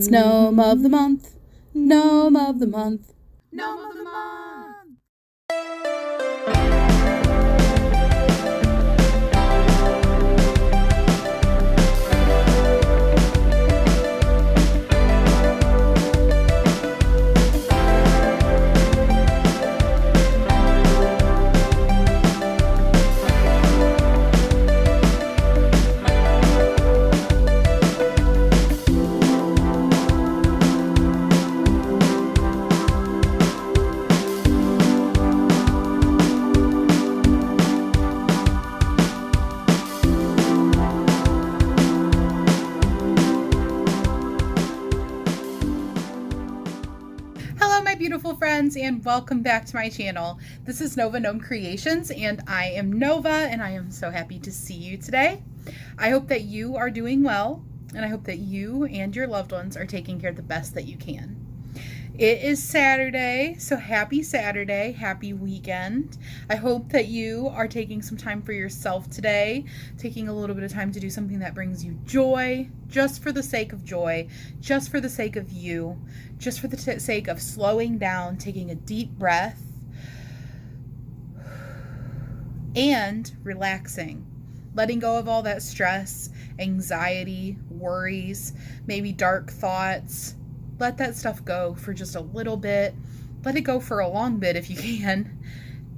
It's Gnome of the Month, Gnome of the Month, Gnome of the Month. Beautiful friends, and welcome back to my channel. This is Nova Gnome Creations, and I am Nova, and I am so happy to see you today. I hope that you are doing well, and I hope that you and your loved ones are taking care of the best that you can. It is Saturday, so happy Saturday, happy weekend. I hope that you are taking some time for yourself today, taking a little bit of time to do something that brings you joy, just for the sake of joy, just for the sake of you, just for the sake of slowing down, taking a deep breath, and relaxing. Letting go of all that stress, anxiety, worries, maybe dark thoughts. Let that stuff go for just a little bit. Let it go for a long bit if you can.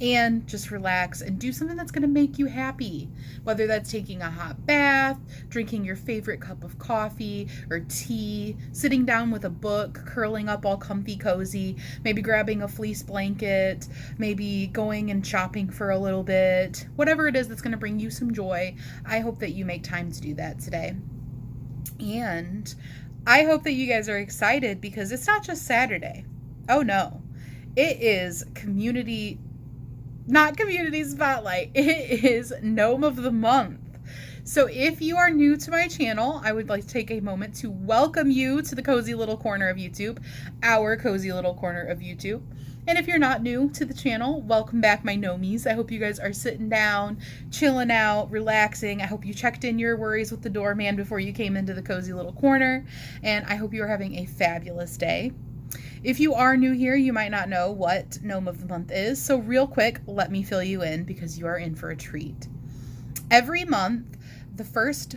And just relax and do something that's going to make you happy. Whether that's taking a hot bath, drinking your favorite cup of coffee or tea, sitting down with a book, curling up all comfy cozy, maybe grabbing a fleece blanket, maybe going and shopping for a little bit. Whatever it is that's going to bring you some joy, I hope that you make time to do that today. And I hope that you guys are excited because it's not just Saturday. Oh no. It is not community spotlight. It is Gnome of the Month. So if you are new to my channel, I would like to take a moment to welcome you to the cozy little corner of YouTube, our cozy little corner of YouTube. And if you're not new to the channel, welcome back, my gnomies. I hope you guys are sitting down, chilling out, relaxing. I hope you checked in your worries with the doorman before you came into the cozy little corner. And I hope you are having a fabulous day. If you are new here, you might not know what Gnome of the Month is. So real quick, let me fill you in because you are in for a treat. Every month, the first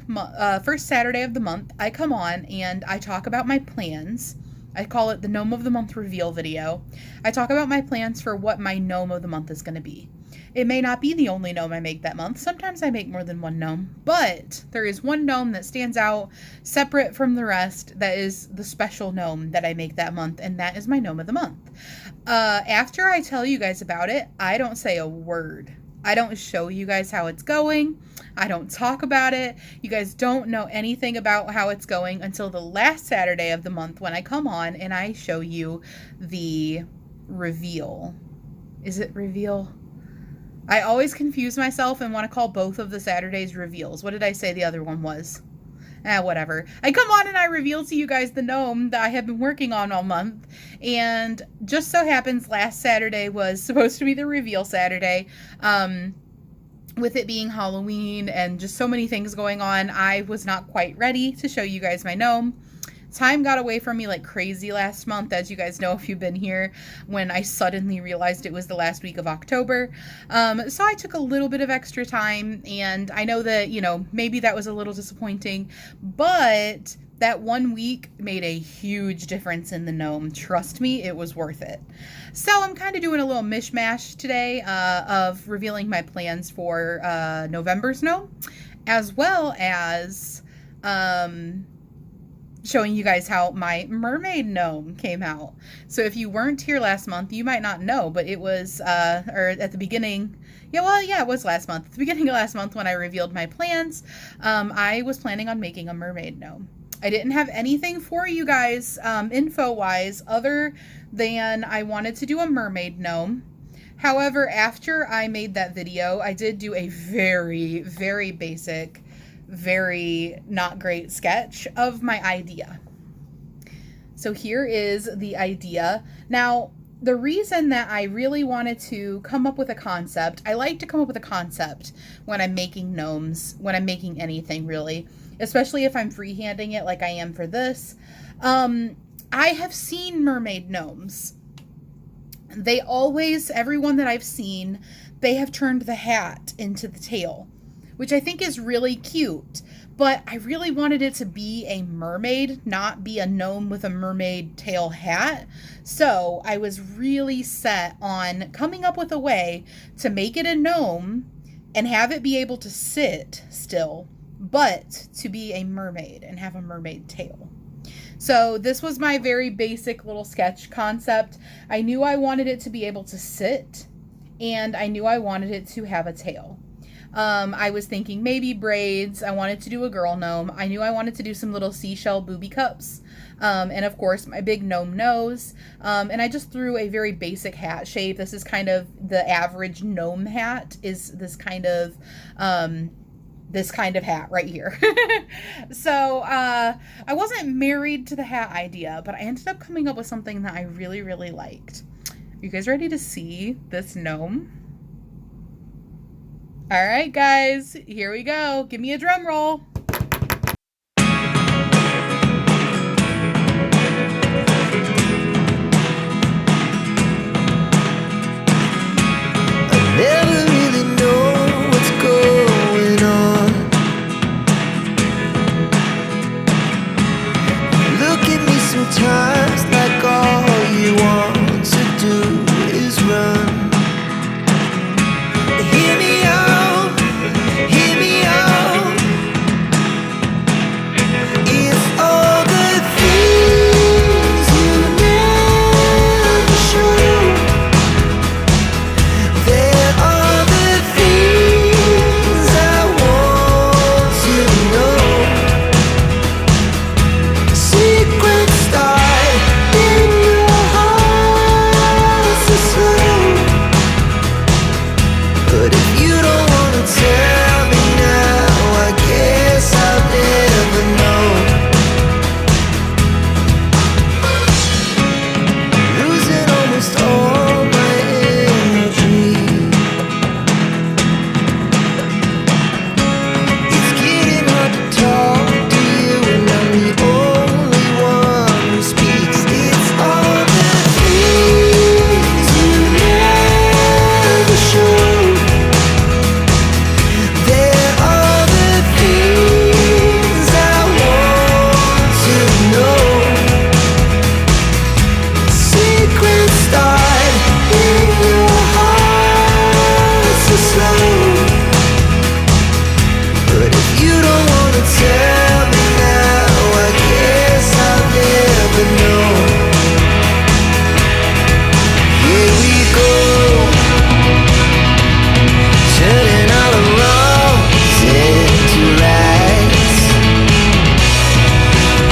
Saturday of the month, I come on and I talk about my plans. I call it the Gnome of the Month reveal video. I talk about my plans for what my Gnome of the Month is going to be. It may not be the only gnome I make that month. Sometimes I make more than one gnome, but there is one gnome that stands out separate from the rest that is the special gnome that I make that month, and that is my Gnome of the Month. After I tell you guys about it, I don't say a word. I don't show you guys how it's going. I don't talk about it. You guys don't know anything about how it's going until the last Saturday of the month when I come on and I show you the reveal. Is it reveal? I always confuse myself and want to call both of the Saturdays reveals. What did I say the other one was? Whatever. I come on and I reveal to you guys the gnome that I have been working on all month. And just so happens last Saturday was supposed to be the reveal Saturday. With it being Halloween and just so many things going on, I was not quite ready to show you guys my gnome. Time got away from me like crazy last month, as you guys know if you've been here, when I suddenly realized it was the last week of October. So I took a little bit of extra time, and I know that, maybe that was a little disappointing, but that 1 week made a huge difference in the gnome. Trust me, it was worth it. So I'm kind of doing a little mishmash today of revealing my plans for November's gnome, as well as showing you guys how my mermaid gnome came out. So if you weren't here last month, you might not know, but it was, or at the beginning, it was last month. At the beginning of last month when I revealed my plans, I was planning on making a mermaid gnome. I didn't have anything for you guys info-wise other than I wanted to do a mermaid gnome. However, after I made that video, I did do a very, very basic, very not great sketch of my idea. So here is the idea. Now, the reason that I really wanted to come up with a concept, I like to come up with a concept when I'm making gnomes, when I'm making anything really, especially if I'm freehanding it like I am for this. I have seen mermaid gnomes. They always, everyone that I've seen, they have turned the hat into the tail, which I think is really cute. But I really wanted it to be a mermaid, not be a gnome with a mermaid tail hat. So I was really set on coming up with a way to make it a gnome and have it be able to sit still, but to be a mermaid and have a mermaid tail. So this was my very basic little sketch concept. I knew I wanted it to be able to sit, and I knew I wanted it to have a tail. I was thinking maybe braids. I wanted to do a girl gnome. I knew I wanted to do some little seashell booby cups. And of course my big gnome nose. And I just threw a very basic hat shape. This is kind of the average gnome hat, is this kind of hat right here. So I wasn't married to the hat idea, but I ended up coming up with something that I really, really liked. Are you guys ready to see this gnome? All right, guys, here we go. Give me a drum roll. Never really know what's going on. Look at me sometimes like all you want to do is run. Hear me out, hear me out. It's all the things you never show. There are the things I want to know. Secrets start in your heart so slow. But if you don't wanna tell me now, I guess I'll never know. Losing almost all my energy. It's getting hard to talk to you, and I'm the only one who speaks. It's all the things you never show. There are the things I want to know. Secrets start in your heart so slow. But if you don't wanna tell me now, I guess I'll never know. Here we go, turning all the wrongs into rights.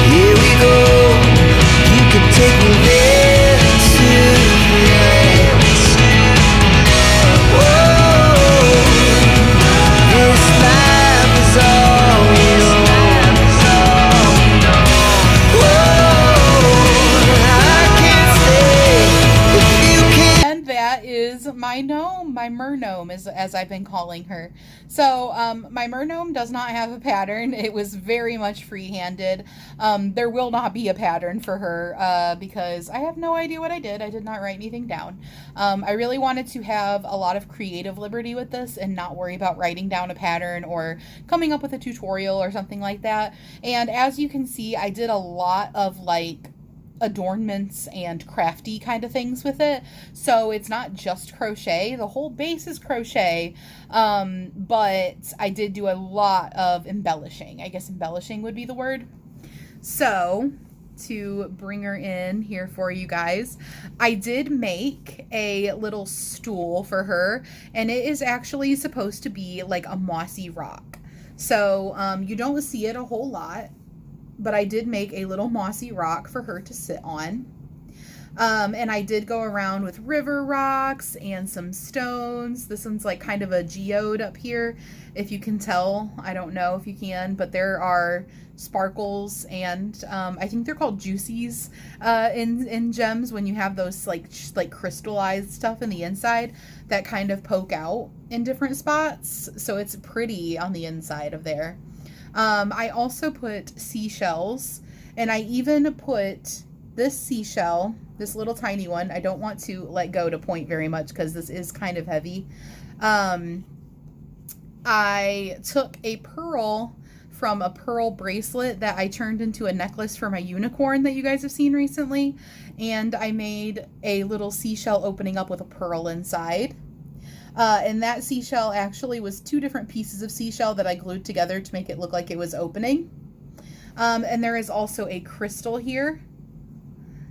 Here we go, you can take me there tonight. Whoa, this life is all we know. Whoa, I can't stay if you can't. And that is my gnome, my mer gnome, as I've been calling her. So my mer gnome does not have a pattern. It was very much free-handed. There will not be a pattern for her because I have no idea what I did. I did not write anything down. I really wanted to have a lot of creative liberty with this and not worry about writing down a pattern or coming up with a tutorial or something like that. And as you can see, I did a lot of like adornments and crafty kind of things with it. So it's not just crochet. The whole base is crochet. But I did do a lot of embellishing. I guess embellishing would be the word. So to bring her in here for you guys, I did make a little stool for her, and it is actually supposed to be like a mossy rock. So you don't see it a whole lot, but I did make a little mossy rock for her to sit on. And I did go around with river rocks and some stones. This one's like kind of a geode up here, if you can tell. I don't know if you can, but there are sparkles and I think they're called juicies in gems when you have those like crystallized stuff in the inside that kind of poke out in different spots. So it's pretty on the inside of there. I also put seashells, and I even put this seashell, this little tiny one. I don't want to let go to point very much because this is kind of heavy. I took a pearl from a pearl bracelet that I turned into a necklace for my unicorn that you guys have seen recently, and I made a little seashell opening up with a pearl inside. And that seashell actually was 2 different pieces of seashell that I glued together to make it look like it was opening. And there is also a crystal here,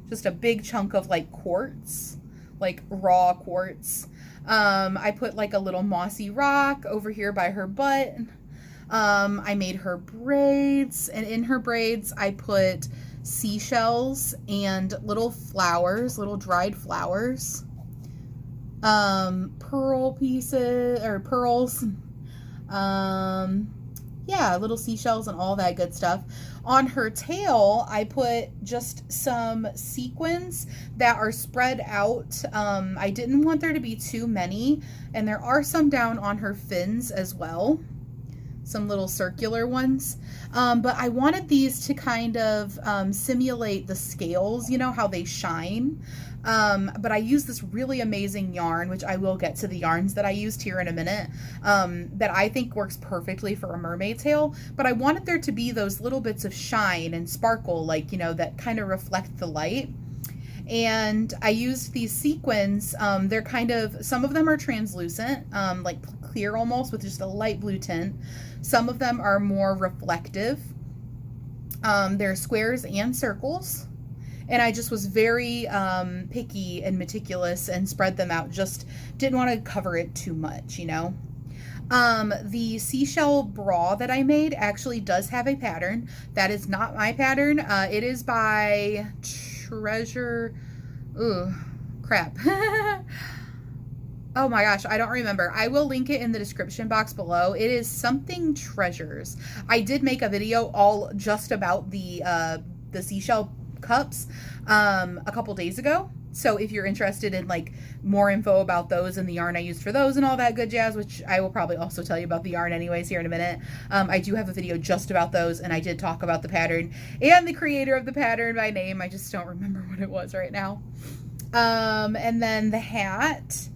just a big chunk of like quartz, like raw quartz. I put like a little mossy rock over here by her butt. I made her braids, and in her braids I put seashells and little flowers, little dried flowers, pearl pieces or pearls, yeah, little seashells and all that good stuff. On her tail, I put just some sequins that are spread out. I didn't want there to be too many, and there are some down on her fins as well. Some little circular ones. But I wanted these to kind of simulate the scales, you know, how they shine. But I used this really amazing yarn, which I will get to the yarns that I used here in a minute, that I think works perfectly for a mermaid tail. But I wanted there to be those little bits of shine and sparkle, like, you know, that kind of reflect the light. And I used these sequins. They're kind of, some of them are translucent, like clear almost with just a light blue tint. Some of them are more reflective. They're squares and circles. And I just was very picky and meticulous and spread them out. Just didn't want to cover it too much, you know. The seashell bra that I made actually does have a pattern. That is not my pattern. It is by Treasure. Ooh, crap. Oh my gosh, I don't remember. I will link it in the description box below. It is something treasures. I did make a video all just about the seashell cups a couple days ago. So if you're interested in like more info about those and the yarn I used for those and all that good jazz, which I will probably also tell you about the yarn anyways here in a minute, I do have a video just about those, and I did talk about the pattern and the creator of the pattern by name. I just don't remember what it was right now. And then the hat,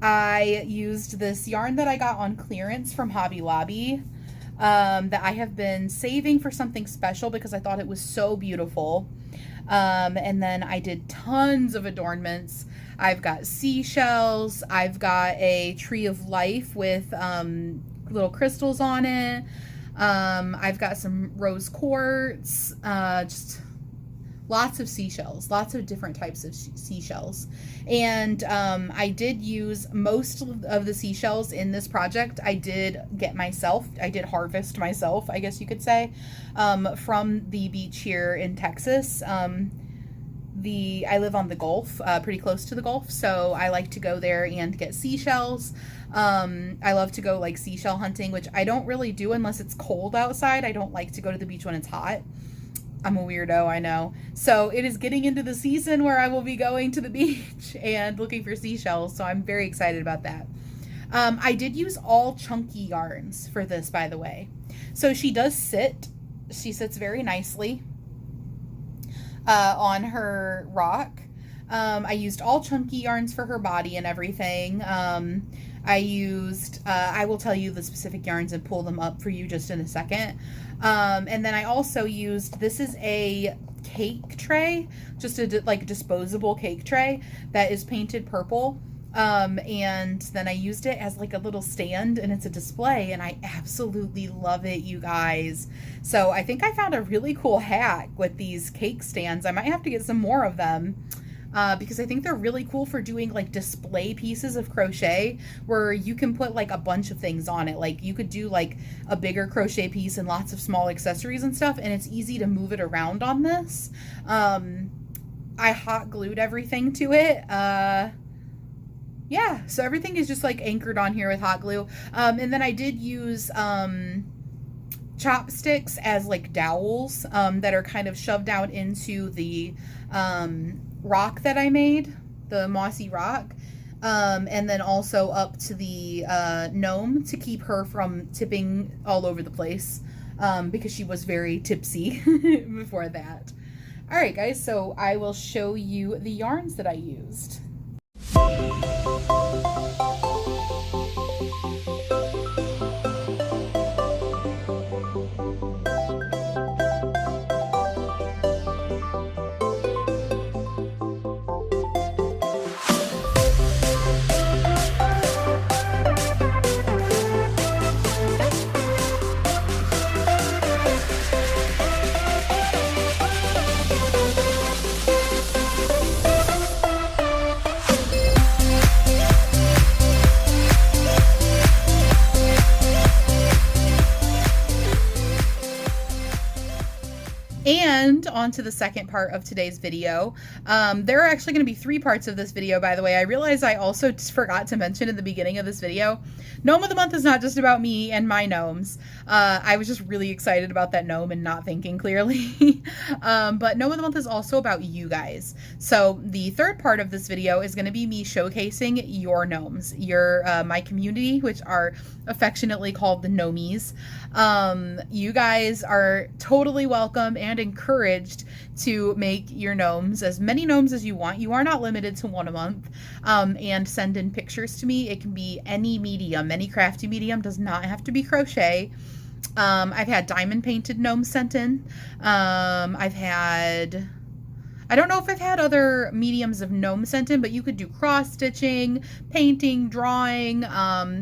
I used this yarn that I got on clearance from Hobby Lobby, that I have been saving for something special because I thought it was so beautiful. And then I did tons of adornments. I've got seashells. I've got a tree of life with little crystals on it. I've got some rose quartz, just lots of seashells, lots of different types of seashells. And I did use most of the seashells in this project. I did harvest myself, I guess you could say, from the beach here in Texas. I live on the Gulf, pretty close to the Gulf, so I like to go there and get seashells. I love to go like seashell hunting, which I don't really do unless it's cold outside. I don't like to go to the beach when it's hot. I'm a weirdo, I know. So it is getting into the season where I will be going to the beach and looking for seashells, so I'm very excited about that. I did use all chunky yarns for this, by the way. So she does sit. She sits very nicely on her rock. I used all chunky yarns for her body and everything. I will tell you the specific yarns and pull them up for you just in a second. And then I also used, this is a cake tray, just a like disposable cake tray that is painted purple. And then I used it as like a little stand, and it's a display, and I absolutely love it, you guys. So I think I found a really cool hack with these cake stands. I might have to get some more of them. Because I think they're really cool for doing like display pieces of crochet where you can put like a bunch of things on it. Like you could do like a bigger crochet piece and lots of small accessories and stuff, and it's easy to move it around on this. I hot glued everything to it. Yeah, so everything is just like anchored on here with hot glue. And then I did use chopsticks as like dowels that are kind of shoved out into the rock that I made, the mossy rock, and then also up to the gnome to keep her from tipping all over the place because she was very tipsy before that. All right, guys, so I will show you the yarns that I used. And on to the second part of today's video. There are actually going to be 3 parts of this video, by the way. I realized I also forgot to mention in the beginning of this video, Gnome of the Month is not just about me and my gnomes. I was just really excited about that gnome and not thinking clearly. But Gnome of the Month is also about you guys. So the third part of this video is going to be me showcasing your gnomes, my community, which are affectionately called the Gnomies. You guys are totally welcome and encouraged to make your gnomes, as many gnomes as you want. You are not limited to 1 a month. And send in pictures to me. It can be any medium, any crafty medium, does not have to be crochet. I've had diamond painted gnomes sent in. I don't know if I've had other mediums of gnome sent in, but you could do cross stitching, painting, drawing.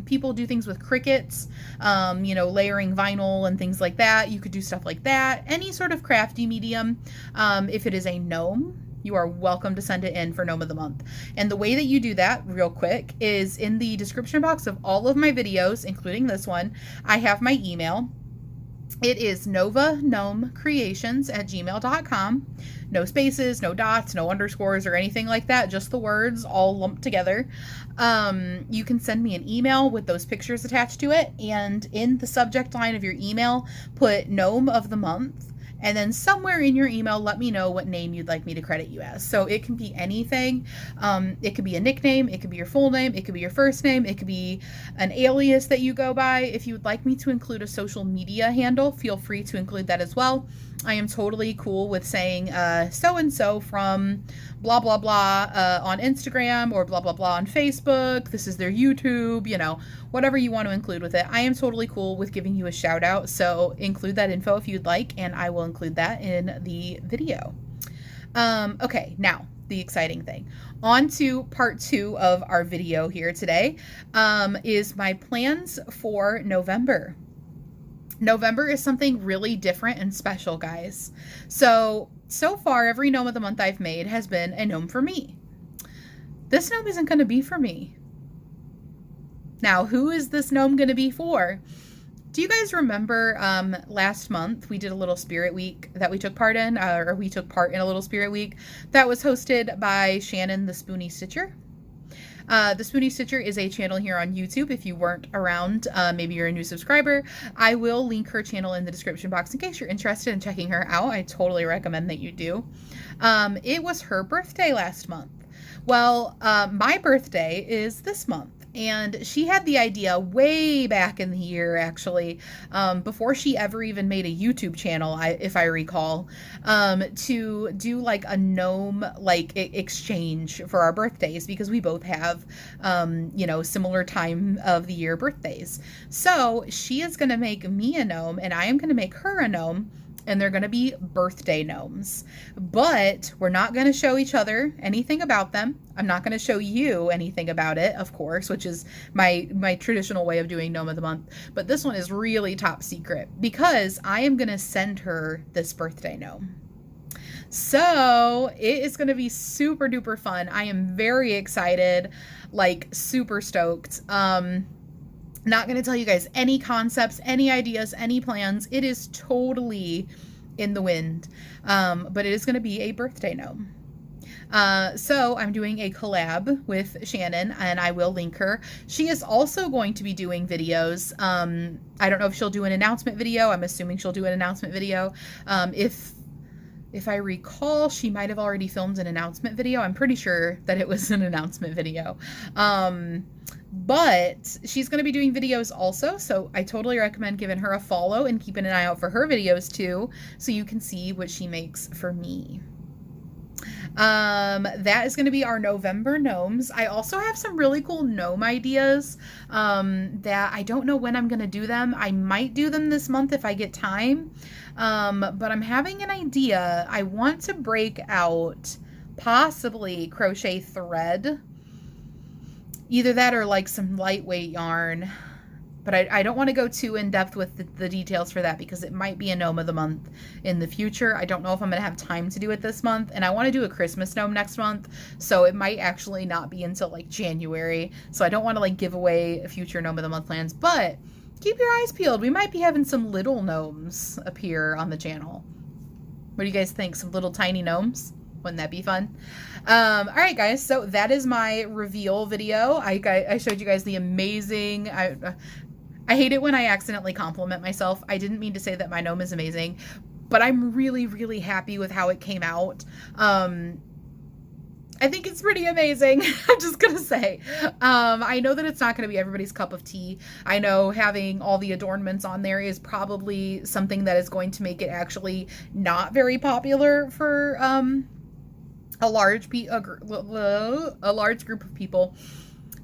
People do things with crickets, layering vinyl and things like that. You could do stuff like that. Any sort of crafty medium. If it is a gnome, you are welcome to send it in for Gnome of the Month. And the way that you do that, real quick, is in the description box of all of my videos, including this one, I have my email. It is novagnomecreations@gmail.com. No spaces, no dots, no underscores or anything like that. Just the words all lumped together. You can send me an email with those pictures attached to it. And in the subject line of your email, put Gnome of the Month. And then somewhere in your email, let me know what name you'd like me to credit you as. So it can be anything. It could be a nickname. It could be your full name. It could be your first name. It could be an alias that you go by. If you would like me to include a social media handle, feel free to include that as well. I am totally cool with saying so-and-so from blah, blah, blah on Instagram or blah, blah, blah on Facebook. This is their YouTube, whatever you want to include with it. I am totally cool with giving you a shout out. So include that info if you'd like, and I will include that in the video. Okay, now the exciting thing. On to part 2 of our video here today is my plans for November. November is something really different and special, guys. So far, every Gnome of the Month I've made has been a gnome for me. This gnome isn't going to be for me. Now, who is this gnome going to be for? Do you guys remember last month we did a little spirit week that we took part in, or we took part in a little spirit week that was hosted by Shannon the Spoony Stitcher? The Spoony Stitcher is a channel here on YouTube. If you weren't around, maybe you're a new subscriber, I will link her channel in the description box in case you're interested in checking her out. I totally recommend that you do. It was her birthday last month. Well, my birthday is this month. And she had the idea way back in the year, actually, before she ever even made a YouTube channel, if I recall, to do like a gnome exchange for our birthdays, because we both have, similar time of the year birthdays. So she is going to make me a gnome and I am going to make her a gnome. And they're going to be birthday gnomes. But we're not going to show each other anything about them. I'm not going to show you anything about it, of course, which is my traditional way of doing Gnome of the Month. But this one is really top secret because I am going to send her this birthday gnome. So it is going to be super duper fun. I am very excited, like super stoked. Not going to tell you guys any concepts, any ideas, any plans. It is totally in the wind. But it is going to be a birthday gnome. So I'm doing a collab with Shannon and I will link her. She is also going to be doing videos. I don't know if she'll do an announcement video. I'm assuming she'll do an announcement video. If I recall, she might have already filmed an announcement video. I'm pretty sure that it was an announcement video. But she's going to be doing videos also, so I totally recommend giving her a follow and keeping an eye out for her videos too, so you can see what she makes for me. That is going to be our November gnomes. I also have some really cool gnome ideas that I don't know when I'm going to do them. I might do them this month if I get time, but I'm having an idea. I want to break out possibly crochet thread. Either that or like some lightweight yarn. But I don't want to go too in depth with the details for that because it might be a gnome of the month in the future. I don't know if I'm going to have time to do it this month. And I want to do a Christmas gnome next month. So it might actually not be until like January. So I don't want to like give away future gnome of the month plans. But keep your eyes peeled. We might be having some little gnomes appear on the channel. What do you guys think? Some little tiny gnomes? Wouldn't that be fun? All right, guys. So that is my reveal video. I showed you guys the amazing... I hate it when I accidentally compliment myself. I didn't mean to say that my gnome is amazing, but I'm really, really happy with how it came out. I think it's pretty amazing. I'm just going to say. I know that it's not going to be everybody's cup of tea. I know having all the adornments on there is probably something that is going to make it actually not very popular for a large group of people.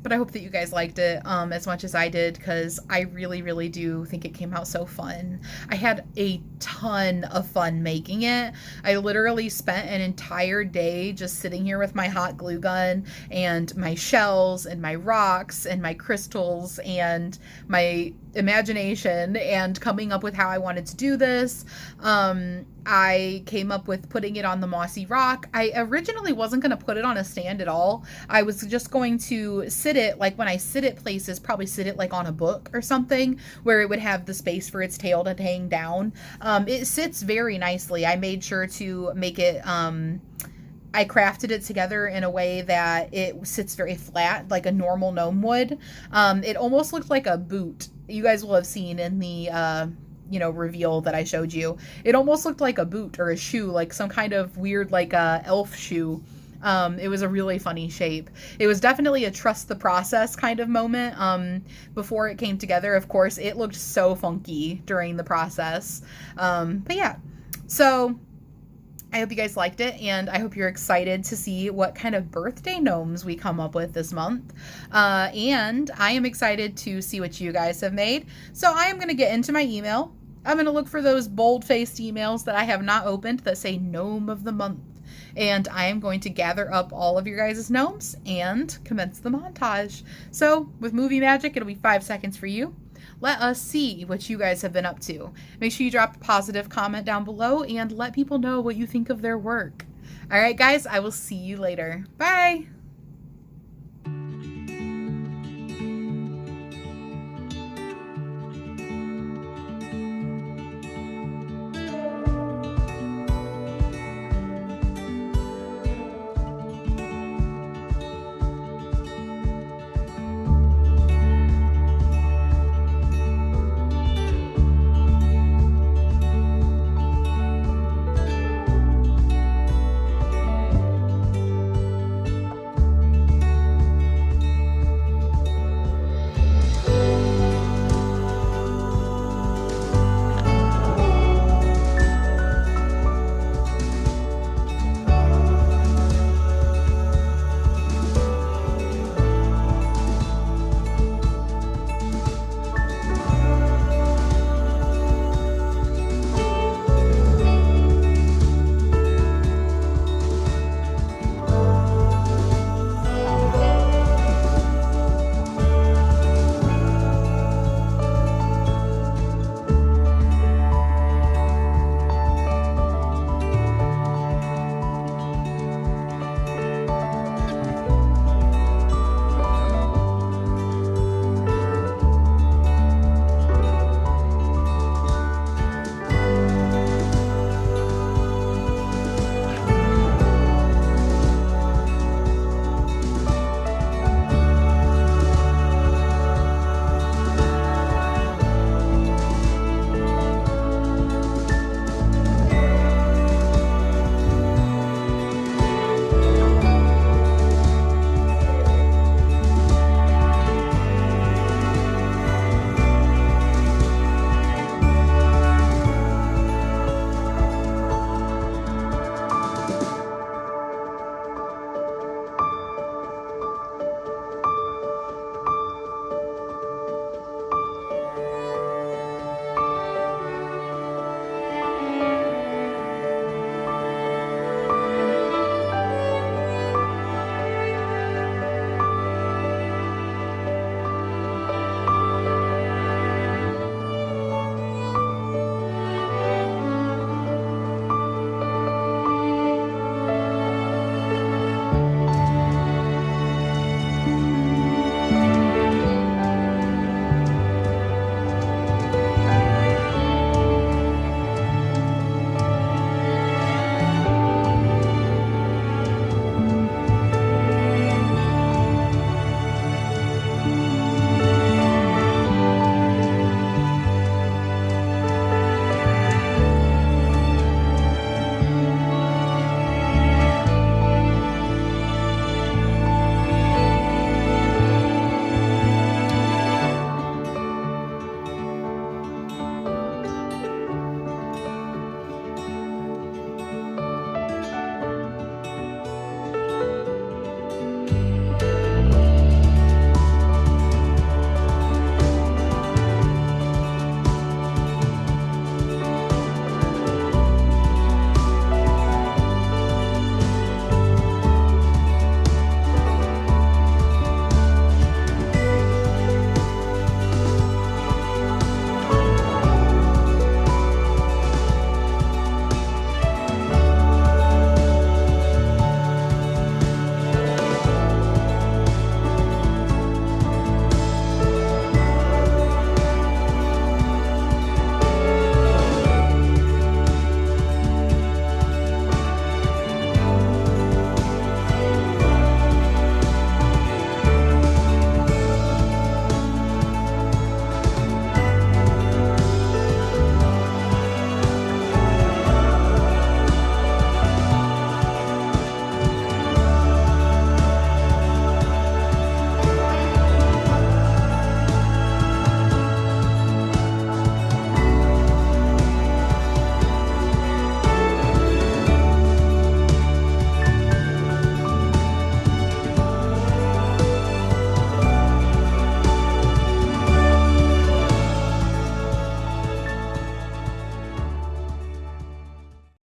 But I hope that you guys liked it as much as I did, because I really, really do think it came out so fun. I had a ton of fun making it. I literally spent an entire day just sitting here with my hot glue gun and my shells and my rocks and my crystals and my imagination and coming up with how I wanted to do this. I came up with putting it on the mossy rock. I originally wasn't going to put it on a stand at all. I was just going to sit it, like when I sit it places, probably sit it like on a book or something where it would have the space for its tail to hang down. It sits very nicely. I made sure to make it, I crafted it together in a way that it sits very flat, like a normal gnome would. It almost looked like a boot. You guys will have seen in the, reveal that I showed you. It almost looked like a boot or a shoe, like some kind of weird, like elf shoe. It was a really funny shape. It was definitely a trust the process kind of moment before it came together. Of course, it looked so funky during the process. But yeah, so I hope you guys liked it, and I hope you're excited to see what kind of birthday gnomes we come up with this month. And I am excited to see what you guys have made. So I am going to get into my email. I'm going to look for those bold-faced emails that I have not opened that say Gnome of the Month. And I am going to gather up all of your guys' gnomes and commence the montage. So with movie magic, it'll be 5 seconds for you. Let us see what you guys have been up to. Make sure you drop a positive comment down below and let people know what you think of their work. All right, guys, I will see you later. Bye.